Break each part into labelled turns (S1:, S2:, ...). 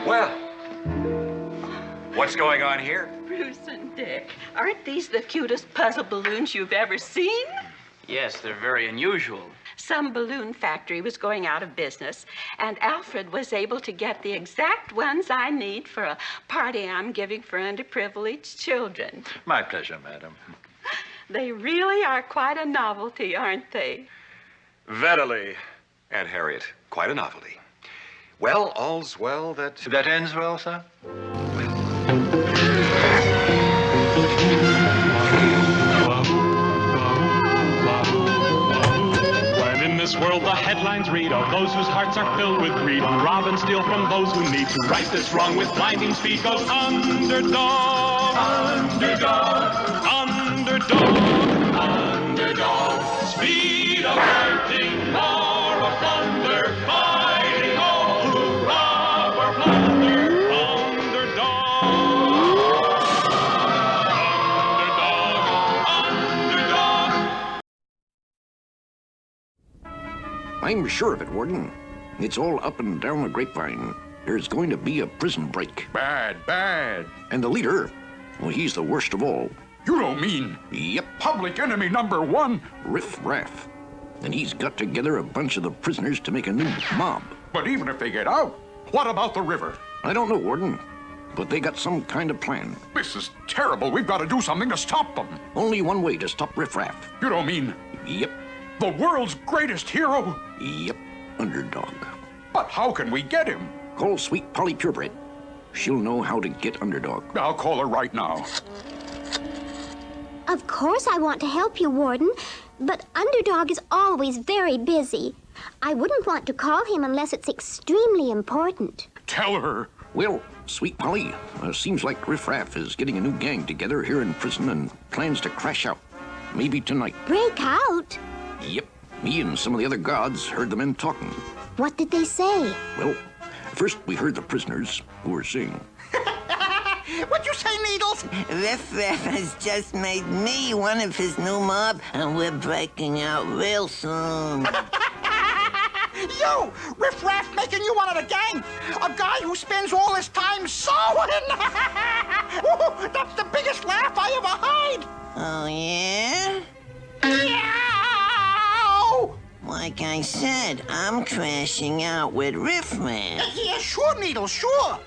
S1: Well, what's going on here?
S2: Bruce and Dick, aren't these the cutest puzzle balloons you've ever seen?
S3: Yes, they're very unusual.
S2: Some balloon factory was going out of business, and Alfred was able to get the exact ones I need for a party I'm giving for underprivileged children.
S1: My pleasure, madam.
S2: They really are quite a novelty, aren't they?
S1: Verily, Aunt Harriet, quite a novelty. Well, all's well that... That ends well, sir?
S4: When in this world the headlines read of those whose hearts are filled with greed, who rob and steal from those who need to right this wrong with blinding speed, goes underdog, underdog, underdog, underdog. Speed of hurting, roar of thunder, fighting all who rob or plunder. Underdog, underdog, underdog.
S5: I'm sure of it, Warden. It's all up and down the grapevine. There's going to be a prison break.
S6: Bad, bad.
S5: And the leader, well, he's the worst of all.
S6: You don't mean...
S5: Yep,
S6: Public enemy number one?
S5: Riff Raff. And he's got together a bunch of the prisoners to make a new mob.
S6: But even if they get out, what about the river?
S5: I don't know, Warden, but they got some kind of plan.
S6: This is terrible. We've got to do something to stop them.
S5: Only one way to stop Riff Raff.
S6: You don't mean...
S5: Yep,
S6: The world's greatest hero?
S5: yep, Underdog.
S6: But how can we get him?
S5: Call Sweet Polly Purebred. She'll know how to get Underdog.
S6: I'll call her right now.
S7: Of course I want to help you, Warden, but Underdog is always very busy. I wouldn't want to call him unless it's extremely important.
S6: Tell her.
S5: Well, Sweet Polly, seems like Riff Raff is getting a new gang together here in prison and plans to crash out. Maybe tonight.
S7: Break out?
S5: Yep, me and some of the other guards heard the men talking.
S7: What did they say?
S5: Well, first we heard the prisoners who were saying,
S8: What'd you say, Needles? Riff Raff has just made me one of his new mob, and we're breaking out real soon.
S9: You! Riff Raff making you one of the gang! A guy who spends all his time sewing! That's the biggest laugh I ever heard!
S8: Oh, yeah?
S9: Meow!
S8: Like I said, I'm crashing out with Riff Raff.
S9: Yeah, sure, Needles, sure!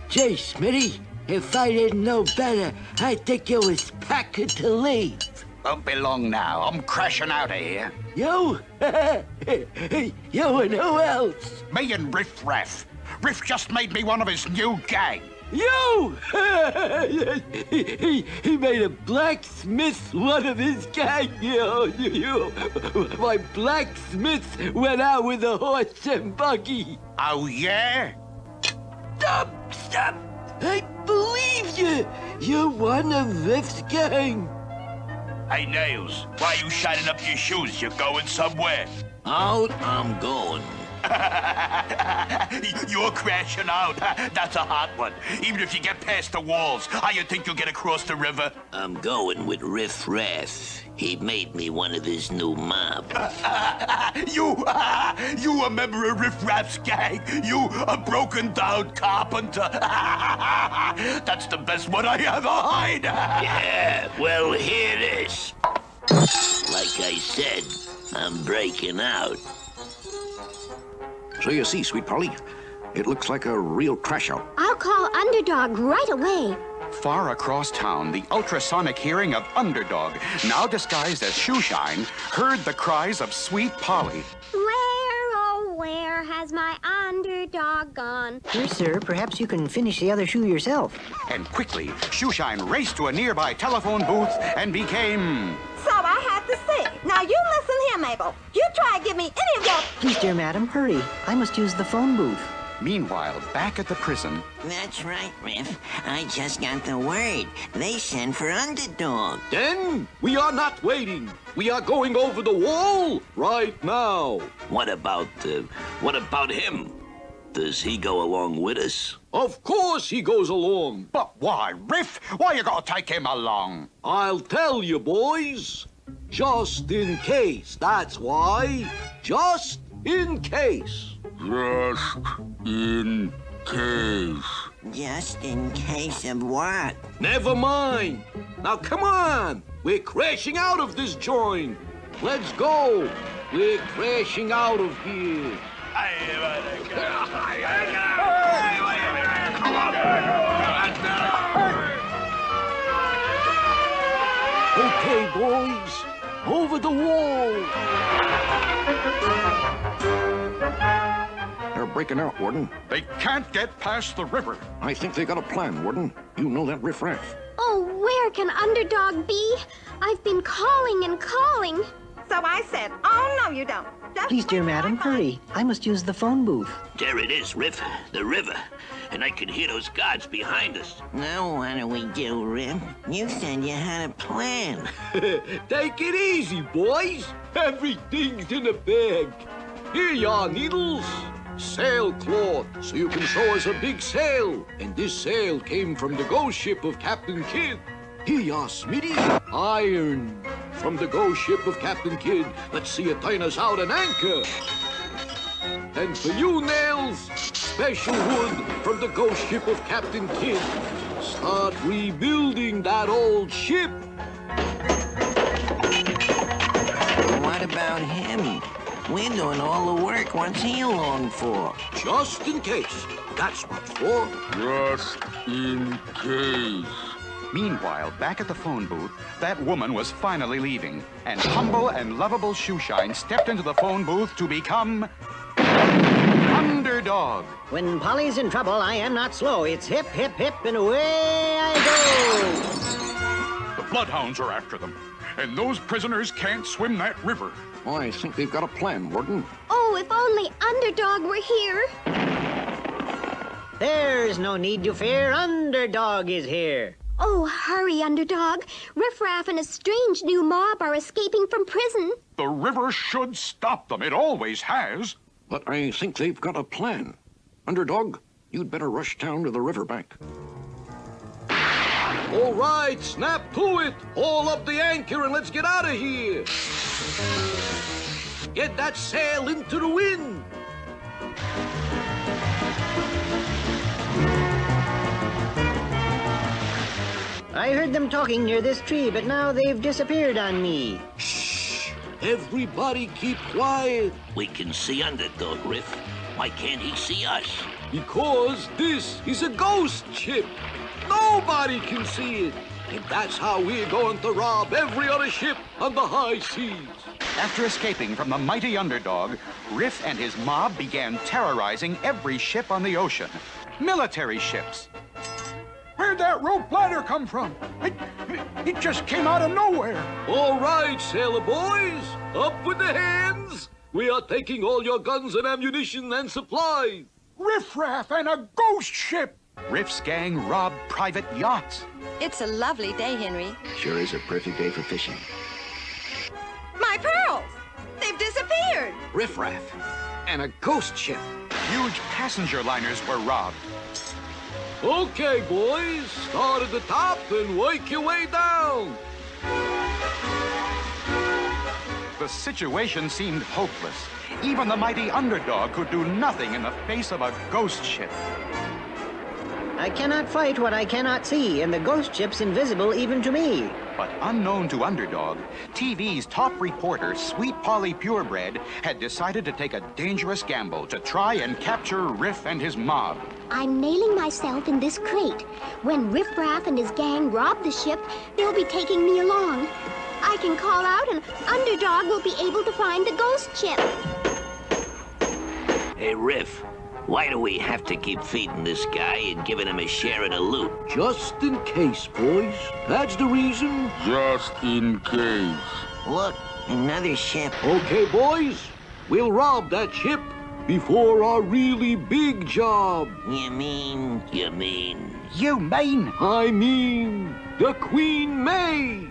S10: Gee, Smitty, if I didn't know better, I'd think you was packing to leave.
S9: Won't be long now. I'm crashing out of here.
S10: You? You and who else?
S9: Me and Riff Raff. Riff just made me one of his new gang.
S10: You! he made a blacksmith one of his gang. My blacksmith went out with a horse and buggy.
S9: Oh, yeah?
S10: Stop! I believe you! You're one of Riff's gang.
S11: Hey, Nails, why are you shining up your shoes? You're going somewhere.
S5: Out I'm going.
S11: You're crashing out. That's a hot one. Even if you get past the walls, how you think you'll get across the river?
S8: I'm going with Riff Raff. He made me one of his new mob.
S11: You a member of Riff Raff's gang? You a broken down carpenter? That's the best one I ever heard.
S8: Yeah, well, hear this. Like I said, I'm breaking out.
S5: So you see, Sweet Polly, it looks like a real crash out.
S7: I'll call Underdog right away.
S6: Far across town, the ultrasonic hearing of Underdog, now disguised as Shoeshine, heard the cries of Sweet Polly.
S7: Where, oh, where has my Underdog gone?
S12: Here, sir, perhaps you can finish the other shoe yourself.
S6: And quickly, Shoeshine raced to a nearby telephone booth and became...
S13: So I had to say. Now you listen here, Mabel. You try to give me any of your...
S12: Please, dear madam, hurry. I must use the phone booth.
S6: Meanwhile, back at the prison...
S8: That's right, Riff. I just got the word. They sent for Underdog.
S5: Then we are not waiting. We are going over the wall right now.
S14: What about him? Does he go along with us?
S5: Of course he goes along.
S9: But why, Riff? Why you gotta take him along?
S5: I'll tell you, boys. Just in case, that's why. Just in case.
S6: Just in
S11: case.
S8: Just in case of what?
S10: Never mind. Now come on. We're crashing out of this joint. Let's go. We're crashing out of here. Okay, boys. Over the wall.
S5: They're breaking out, Warden.
S6: They can't get past the river.
S5: I think they got a plan, Warden. You know that riffraff.
S7: Oh, where can Underdog be? I've been calling and calling.
S13: So I said, oh, no, you don't. Just
S12: Please, dear madam, hurry. I must use the phone booth.
S14: There it is, Riff, the river. And I can hear those guards behind us.
S8: Now what do we do, Riff? You said you had a plan.
S10: Take it easy, boys. Everything's in a bag. Here you are, Needles. Sailcloth, so you can show us a big sail. And this sail came from the ghost ship of Captain Kidd. Here you are, Smitty. Iron from the ghost ship of Captain Kidd. Let's see you turn us out an anchor. And for you, Nails, special wood from the ghost ship of Captain Kidd. Start rebuilding that old ship.
S8: What about him? We're doing all the work. What's he along for?
S10: Just in case. That's what for.
S11: Just in case.
S6: Meanwhile, back at the phone booth, that woman was finally leaving, and humble and lovable Shoeshine stepped into the phone booth to become Underdog.
S12: When Polly's in trouble, I am not slow. It's hip, hip, hip, and away I
S6: The bloodhounds are after them, and those prisoners can't swim that river.
S5: I think they've got a plan, Warden.
S7: Oh, if only Underdog were here.
S12: go. There's no need to fear. Underdog is here.
S7: Oh, hurry, Underdog. Riffraff and a strange new mob are escaping from prison.
S6: The river should stop them. It always has.
S5: But I think they've got a plan. Underdog, you'd better rush down to the riverbank.
S10: All right, snap to it. Haul up the anchor and let's get out of here. Get that sail into the wind.
S12: I heard them talking near this tree, but now they've disappeared on me.
S10: Shh! Everybody keep quiet.
S14: We can see Underdog, Riff. Why can't he see us?
S10: Because this is a ghost ship. Nobody can see it. And that's how we're going to rob every other ship on the high seas.
S6: After escaping from the mighty Underdog, Riff and his mob began terrorizing every ship on the ocean. Military ships.
S9: Where'd that rope ladder come from? It just came out of nowhere.
S10: All right, sailor boys, up with the hands. We are taking all your guns and ammunition and supplies.
S9: Riffraff and a ghost ship.
S6: Riff's gang robbed private yachts.
S13: It's a lovely day, Henry.
S5: Sure is a perfect day for fishing.
S13: My pearls! They've disappeared!
S5: Riffraff and a ghost ship.
S6: Huge passenger liners were robbed.
S10: Okay, boys, start at the top and work your way down.
S6: The situation seemed hopeless. Even the mighty Underdog could do nothing in the face of a ghost ship.
S12: I cannot fight what I cannot see, and the ghost ship's invisible even to me.
S6: But unknown to Underdog, TV's top reporter, Sweet Polly Purebred, had decided to take a dangerous gamble to try and capture Riff and his mob.
S7: I'm nailing myself in this crate. When Riffraff and his gang rob the ship, they'll be taking me along. I can call out and Underdog will be able to find the ghost ship.
S14: Hey, Riff, why do we have to keep feeding this guy and giving him a share of the loot?
S10: Just in case, boys. That's the reason.
S11: Just in case.
S8: Look, another ship.
S10: Okay, boys, we'll rob that ship before our really big job.
S8: You mean?
S14: You mean?
S6: You mean?
S10: I mean the Queen May.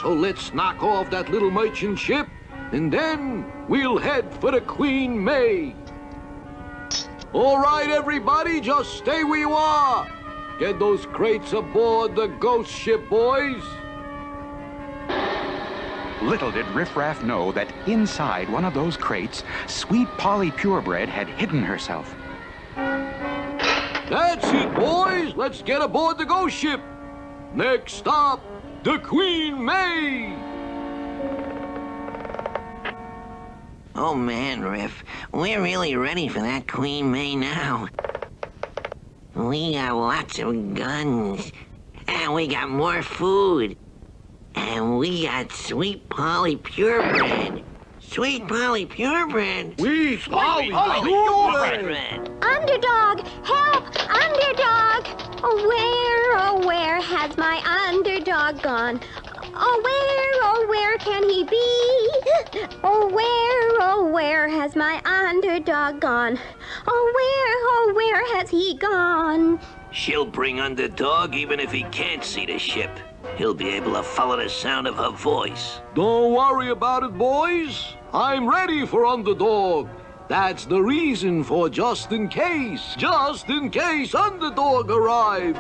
S10: So let's knock off that little merchant ship, and then we'll head for the Queen May. All right, everybody, just stay where you are. Get those crates aboard the ghost ship, boys.
S6: Little did Riffraff know that inside one of those crates, Sweet Polly Purebred had hidden herself.
S10: That's it, boys. Let's get aboard the ghost ship. Next stop, the Queen May.
S8: Oh, man, Riff. We're really ready for that Queen May now. We got lots of guns. And we got more food. And we got Sweet Polly purebred. Sweet Polly purebred.
S10: Sweet Polly purebred.
S7: Underdog! Help! Underdog! Oh, where has my underdog gone? Oh, where can he be? Oh, where has my underdog gone? Oh, where has he gone?
S14: She'll bring Underdog even if he can't see the ship. He'll be able to follow the sound of her voice.
S10: Don't worry about it, boys. I'm ready for Underdog. That's the reason for just in case Underdog arrives.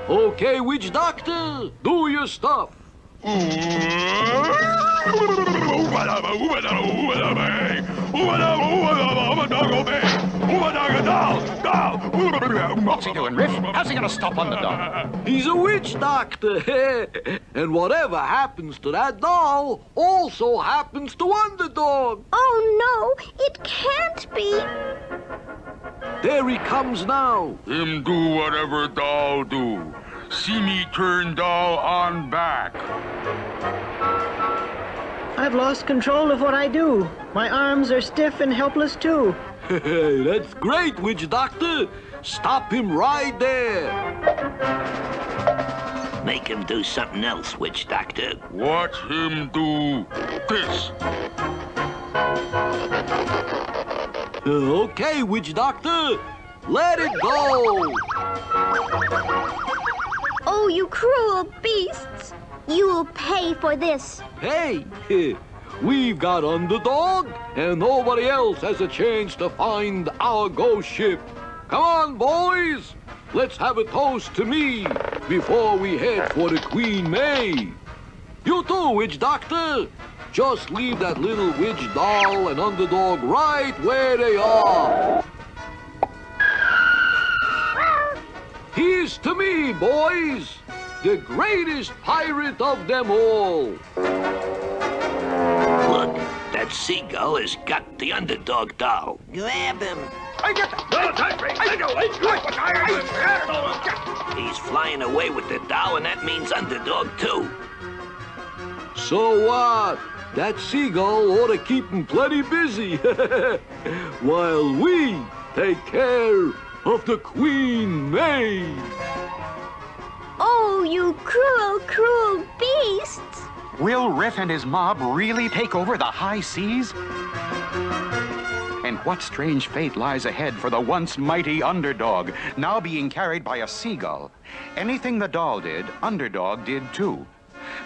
S10: Okay, Witch Doctor, do your stuff.
S6: What's he doing, Riff? How's he gonna stop Underdog?
S10: He's a witch doctor. And whatever happens to that doll also happens to Underdog.
S7: Oh, no, it can't be.
S10: There he comes now.
S11: Him do whatever doll do. See me turn doll on back.
S12: I've lost control of what I do. My arms are stiff and helpless, too.
S10: That's great, Witch Doctor. Stop him right there.
S14: Make him do something else, Witch Doctor.
S11: Watch him do this.
S10: Okay, Witch Doctor. Let it go.
S7: Oh, you cruel beasts! You'll pay for this.
S10: Hey, we've got Underdog, and nobody else has a chance to find our ghost ship. Come on, boys. Let's have a toast to me before we head for the Queen May. You too, Witch Doctor. Just leave that little witch doll and Underdog right where they are. Here's to me, boys, the greatest pirate of them all.
S14: Look, that seagull has got the Underdog doll.
S8: Grab him.
S14: He's flying away with the doll, and that means Underdog, too.
S10: So what? That seagull ought to keep him plenty busy while we take care of the Queen May.
S7: Oh, you cruel, cruel beasts!
S6: Will Riff and his mob really take over the high seas? And what strange fate lies ahead for the once mighty Underdog, now being carried by a seagull? Anything the doll did, Underdog did too.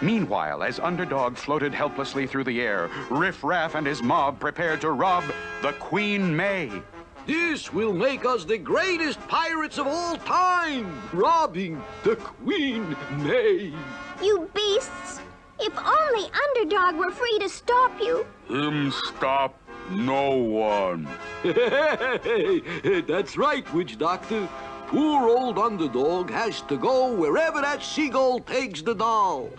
S6: Meanwhile, as Underdog floated helplessly through the air, Riff Raff and his mob prepared to rob the Queen May.
S10: This will make us the greatest pirates of all time, robbing the Queen May.
S7: You beasts! If only Underdog were free to stop you.
S11: Him stop no one.
S10: That's right, Witch Doctor. Poor old Underdog has to go wherever that seagull takes the doll.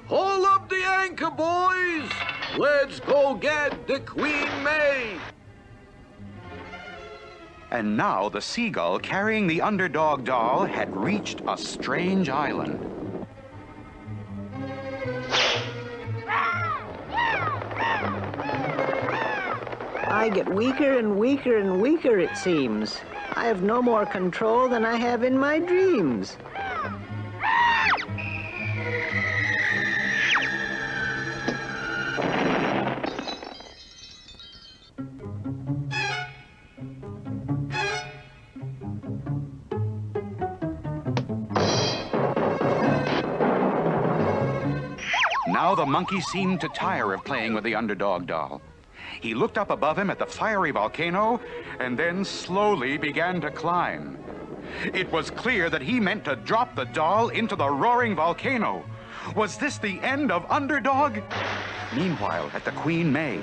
S10: Haul up the anchor, boys. Let's go get the Queen May.
S6: And now the seagull carrying the Underdog doll had reached a strange island.
S12: I get weaker and weaker and weaker, it seems. I have no more control than I have in my dreams.
S6: Now the monkey seemed to tire of playing with the Underdog doll. He looked up above him at the fiery volcano and then slowly began to climb. It was clear that he meant to drop the doll into the roaring volcano. Was this the end of Underdog? Meanwhile, at the Queen May.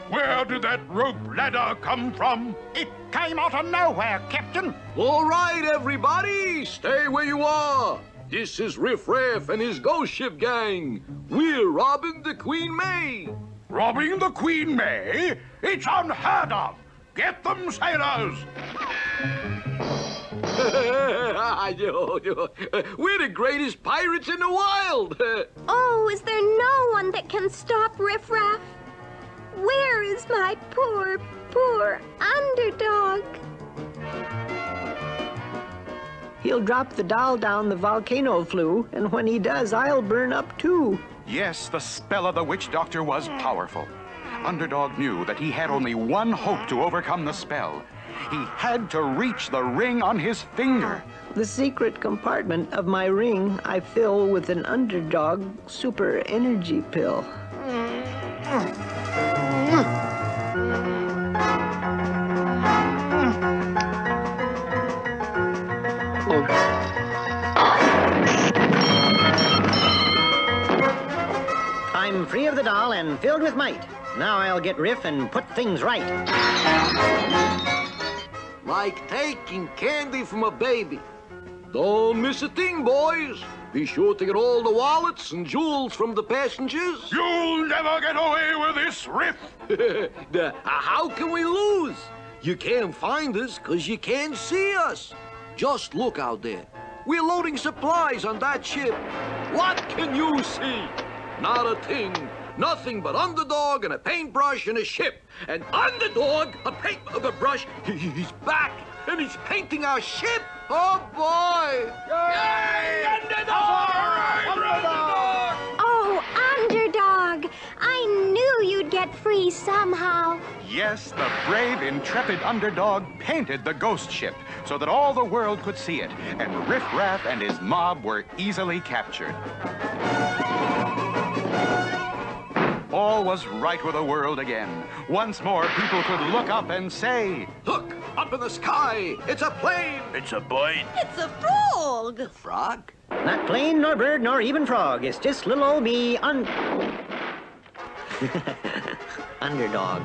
S6: Where did that rope ladder come from?
S9: It came out of nowhere, Captain.
S10: All right, everybody, stay where you are. This is Riff Raff and his ghost ship gang. We're robbing the Queen May.
S6: Robbing the Queen May? It's unheard of. Get them, sailors.
S10: We're the greatest pirates in the wild.
S7: Oh, is there no one that can stop Riff Raff? Where is my poor, poor underdog?
S12: He'll drop the doll down the volcano flue, and when he does, I'll burn up too.
S6: Yes, the spell of the witch doctor was powerful. Underdog knew that he had only one hope to overcome the spell. He had to reach the ring on his finger.
S12: The secret compartment of my ring I fill with an Underdog super energy pill. I'm free of the doll and filled with might. Now I'll get Riff and put things right.
S10: Like taking candy from a baby. Don't miss a thing, boys. Be sure to get all the wallets and jewels from the passengers.
S6: You'll never get away with this, Riff.
S10: How can we lose? You can't find us because you can't see us. Just look out there. We're loading supplies on that ship. What can you see? Not a thing. Nothing but Underdog and a paintbrush and a ship. And Underdog, a paintbrush, he's back and he's painting our ship. Oh, boy. Yay! Underdog! Underdog!
S7: Oh, Underdog! I knew you'd get free somehow.
S6: Yes, the brave, intrepid Underdog painted the ghost ship so that all the world could see it, and Riff Raff and his mob were easily captured. All was right with the world again. Once more, people could look up and say,
S10: "Look, up in the sky! It's a plane!
S14: It's a bird.
S13: It's a frog.
S10: Frog?
S12: Not plane, nor bird, nor even frog. It's just little old me, Underdog.